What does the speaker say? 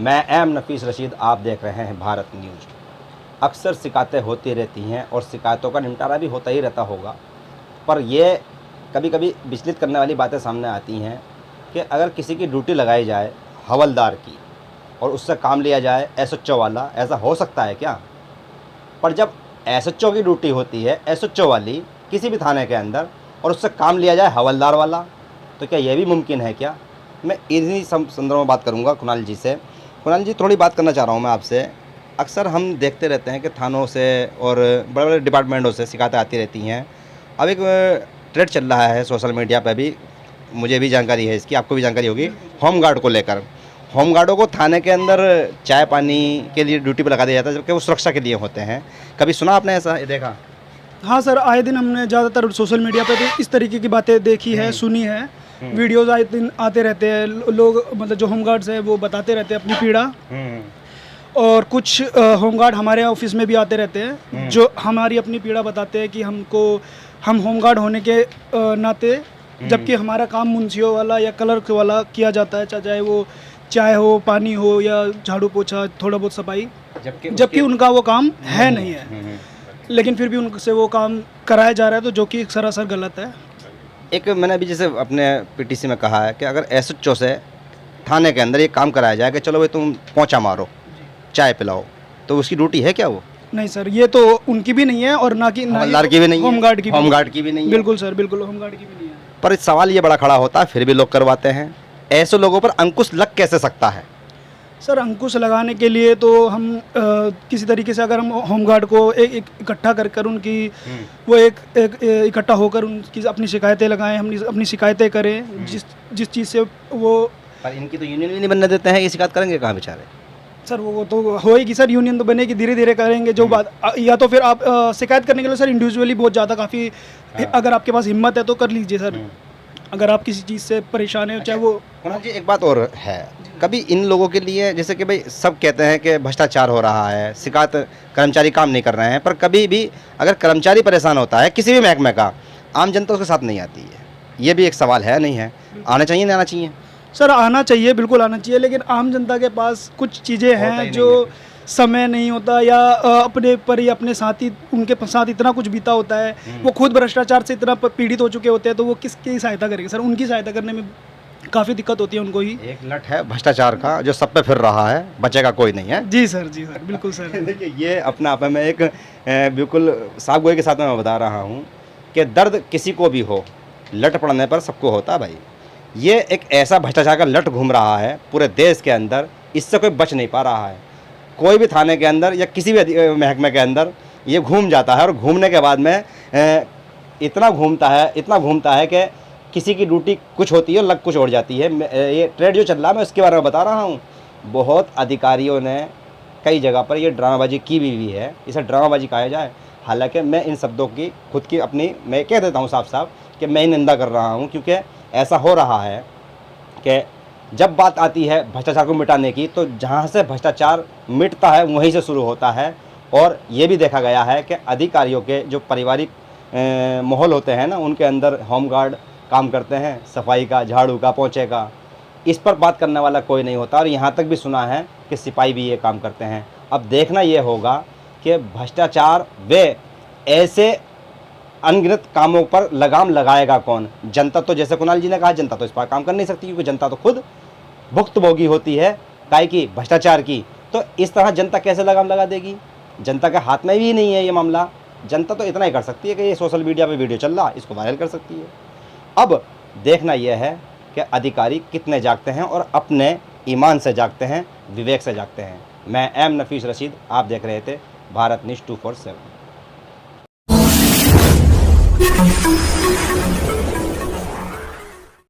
मैं एम नफीस रशीद, आप देख रहे हैं भारत न्यूज़। अक्सर शिकायतें होती रहती हैं और शिकायतों का निपटारा भी होता ही रहता होगा, पर ये कभी कभी विचलित करने वाली बातें सामने आती हैं कि अगर किसी की ड्यूटी लगाई जाए हवलदार की और उससे काम लिया जाए एसएचओ वाला, ऐसा हो सकता है क्या? पर जब एसएचओ की ड्यूटी होती है एसएचओ वाली किसी भी थाने के अंदर और उससे काम लिया जाए हवलदार वाला, तो क्या ये भी मुमकिन है क्या? मैं इन्हीं संदर्भ में बात करूंगा कुणाल जी से। कुणाल जी, थोड़ी बात करना चाह रहा हूं मैं आपसे। अक्सर हम देखते रहते हैं कि थानों से और बड़े बड़े डिपार्टमेंटों से शिकायतें आती रहती हैं। अब एक ट्रेंड चल रहा है सोशल मीडिया पर भी, मुझे भी जानकारी है इसकी, आपको भी जानकारी होगी, होमगार्ड को लेकर। होमगार्डों को थाने के अंदर चाय पानी के लिए ड्यूटी पर लगा दिया जाता है, जबकि वो सुरक्षा के लिए होते हैं। कभी सुना आपने ऐसा, देखा? हाँ सर, आए दिन हमने ज़्यादातर सोशल मीडिया पे तो इस तरीके की बातें देखी है, सुनी है। वीडियोज़ आए दिन आते रहते हैं, लोग मतलब जो होमगार्ड्स है वो बताते रहते हैं अपनी पीड़ा। और कुछ होमगार्ड हमारे ऑफिस में भी आते रहते हैं जो हमारी अपनी पीड़ा बताते हैं कि हम होमगार्ड होने के नाते, जबकि हमारा काम मुंशियों वाला या क्लर्क वाला किया जाता है, चाहे वो चाय हो, पानी हो या झाड़ू पोछा, थोड़ा बहुत सफाई, जबकि उनका वो काम है नहीं है, लेकिन फिर भी उनसे वो काम कराया जा रहा है, तो जो कि सरासर गलत है। एक मैंने अभी जैसे अपने पीटीसी में कहा है कि अगर एसएचओ से थाने के अंदर ये काम कराया जाए कि चलो भाई तुम पोंछा मारो, चाय पिलाओ, तो उसकी ड्यूटी है क्या वो? नहीं सर, ये तो उनकी भी नहीं है और ना हवलदार की भी नहीं है, होमगार्ड की भी नहीं है। बिल्कुल सर, बिल्कुल होमगार्ड की भी नहीं है। पर सवाल ये बड़ा खड़ा होता है, फिर भी लोग करवाते हैं। ऐसे लोगों पर अंकुश लग कैसे सकता है? सर, अंकुश लगाने के लिए तो हम किसी तरीके से अगर हम होमगार्ड को एक इकट्ठा कर उनकी वो एक इकट्ठा होकर उनकी अपनी शिकायतें लगाएं, हम अपनी शिकायतें करें जिस चीज़ से वो। पर इनकी तो यूनियन भी नहीं बनने देते हैं, ये शिकायत करेंगे कहाँ बेचारे? सर वो तो होएगी सर, यूनियन तो बनेगी, धीरे धीरे करेंगे जो बात। या तो फिर आप शिकायत करने के लिए सर इंडिविजुअली बहुत ज़्यादा काफ़ी, अगर आपके पास हिम्मत है तो कर लीजिए सर, अगर आप किसी चीज़ से परेशान है। चाहे वो जी, एक बात और है, कभी इन लोगों के लिए, जैसे कि भाई सब कहते हैं कि भ्रष्टाचार हो रहा है, शिकायत कर्मचारी काम नहीं कर रहे हैं, पर कभी भी अगर कर्मचारी परेशान होता है किसी भी महकमे का, आम जनता उसके साथ नहीं आती है। ये भी एक सवाल है, नहीं है? आना चाहिए, नहीं आना चाहिए? सर आना चाहिए, बिल्कुल आना चाहिए, लेकिन आम जनता के पास कुछ चीज़ें हैं जो समय नहीं होता, या अपने पर ही अपने साथी उनके साथ इतना कुछ बीता होता है, वो खुद भ्रष्टाचार से इतना पीड़ित हो चुके होते हैं, तो वो किसकी सहायता करेंगे सर? उनकी सहायता करने में काफ़ी दिक्कत होती है उनको ही। एक लट है भ्रष्टाचार का जो सब पे फिर रहा है, बचेगा कोई नहीं है। जी सर, जी सर, बिल्कुल सर। देखिए, ये अपना आप में एक बिल्कुल साफ गोई के साथ मैं बता रहा हूँ कि दर्द किसी को भी हो, लट पड़ने पर सबको होता भाई। ये एक ऐसा भ्रष्टाचार का लट घूम रहा है पूरे देश के अंदर, इससे कोई बच नहीं पा रहा है। कोई भी थाने के अंदर या किसी भी महकमे के अंदर ये घूम जाता है, और घूमने के बाद में इतना घूमता है कि किसी की ड्यूटी कुछ होती है, लग कुछ और जाती है। ये ट्रेंड जो चल रहा है, मैं उसके बारे में बता रहा हूँ। बहुत अधिकारियों ने कई जगह पर ये ड्रामाबाजी की भी है, इसे ड्रामाबाजी कहा जाए। हालांकि मैं इन शब्दों की खुद की अपनी, मैं कह देता हूँ साफ साफ कि मैं निंदा कर रहा हूँ, क्योंकि ऐसा हो रहा है कि जब बात आती है भ्रष्टाचार को मिटाने की, तो जहाँ से भ्रष्टाचार मिटता है वहीं से शुरू होता है। और ये भी देखा गया है कि अधिकारियों के जो पारिवारिक माहौल होते हैं ना, उनके अंदर होमगार्ड काम करते हैं, सफाई का, झाड़ू का, पोंछे का, इस पर बात करने वाला कोई नहीं होता। और यहाँ तक भी सुना है कि सिपाही भी ये काम करते हैं। अब देखना ये होगा कि भ्रष्टाचार वे ऐसे अनगिनत कामों पर लगाम लगाएगा कौन? जनता तो, जैसे कुणाल जी ने कहा, जनता तो इस पर काम कर नहीं सकती, क्योंकि जनता तो खुद भुक्तभोगी होती है काय की, भ्रष्टाचार की। तो इस तरह जनता कैसे लगाम लगा देगी? जनता के हाथ में भी नहीं है ये मामला। जनता तो इतना ही कर सकती है कि ये सोशल मीडिया पे वीडियो चल रहा है, इसको वायरल कर सकती है। अब देखना यह है कि अधिकारी कितने जागते हैं और अपने ईमान से जागते हैं, विवेक से जागते हैं। मैं एम नफीस रशीद, आप देख रहे थे भारत न्यूज़ 247।